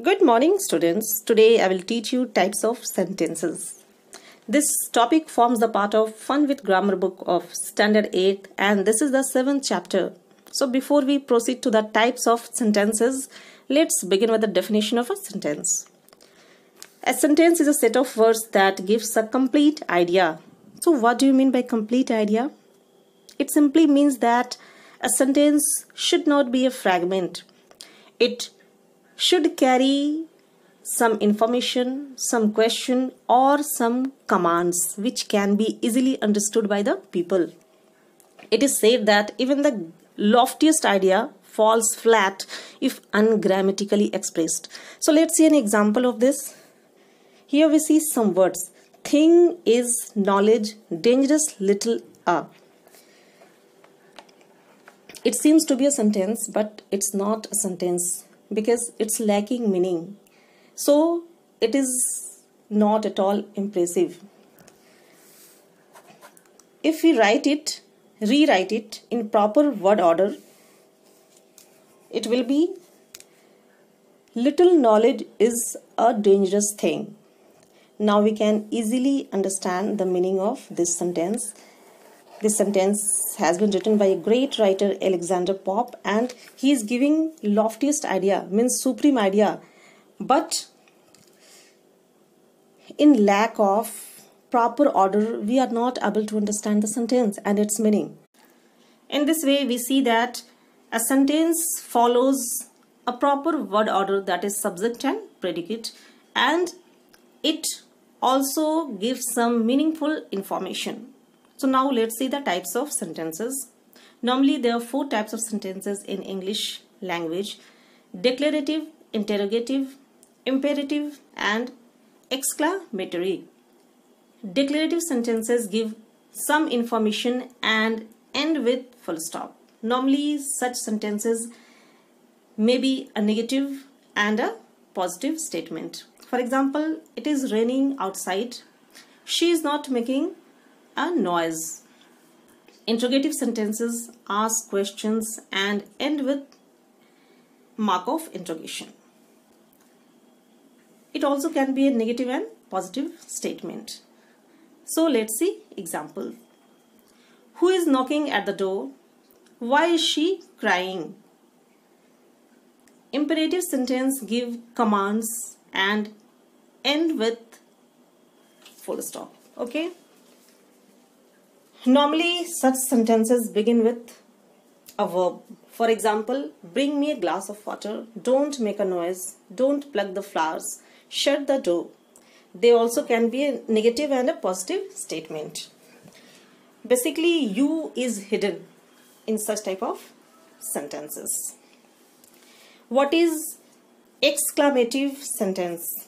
Good morning, students. Today I will teach you types of sentences. This topic forms the part of Fun with Grammar book of Standard 8 and this is the 7th chapter. So before we proceed to the types of sentences, let's begin with the definition of a sentence. A sentence is a set of words that gives a complete idea. So what do you mean by complete idea? It simply means that a sentence should not be a fragment. It should carry some information, some question or some commands which can be easily understood by the people. It is said that even the loftiest idea falls flat if ungrammatically expressed. So let's see an example of this. Here we see some words. Thing is knowledge, dangerous little a. It seems to be a sentence, but it's not a sentence because it's lacking meaning. So it is not at all impressive. If we rewrite it in proper word order, it will be little knowledge is a dangerous thing. Now we can easily understand the meaning of this sentence. This sentence has been written by a great writer, Alexander Pope, and he is giving loftiest idea, means supreme idea, but in lack of proper order, we are not able to understand the sentence and its meaning. In this way, we see that a sentence follows a proper word order, that is subject and predicate, and it also gives some meaningful information. So now let's see the types of sentences. Normally there are 4 types of sentences in English language: declarative, interrogative, imperative and exclamatory. Declarative sentences give some information and end with full stop. Normally such sentences may be a negative and a positive statement. For example, it is raining outside. She is not making a noise. Interrogative sentences ask questions and end with mark of interrogation. It also can be a negative and positive statement. So let's see example. Who is knocking at the door? Why is she crying? Imperative sentence give commands and end with full stop. Okay. Normally such sentences begin with a verb. For example, bring me a glass of water, don't make a noise, don't pluck the flowers, shut the door. They also can be a negative and a positive statement. Basically, you is hidden in such type of sentences. What is exclamative sentence?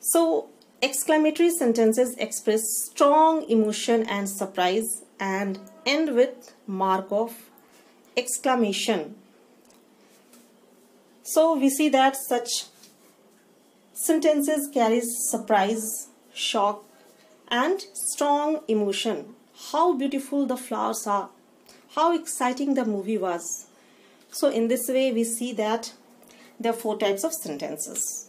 So, exclamatory sentences express strong emotion and surprise and end with mark of exclamation. So we see that such sentences carries surprise, shock and strong emotion. How beautiful the flowers are. How exciting the movie was. So in this way we see that there are 4 types of sentences.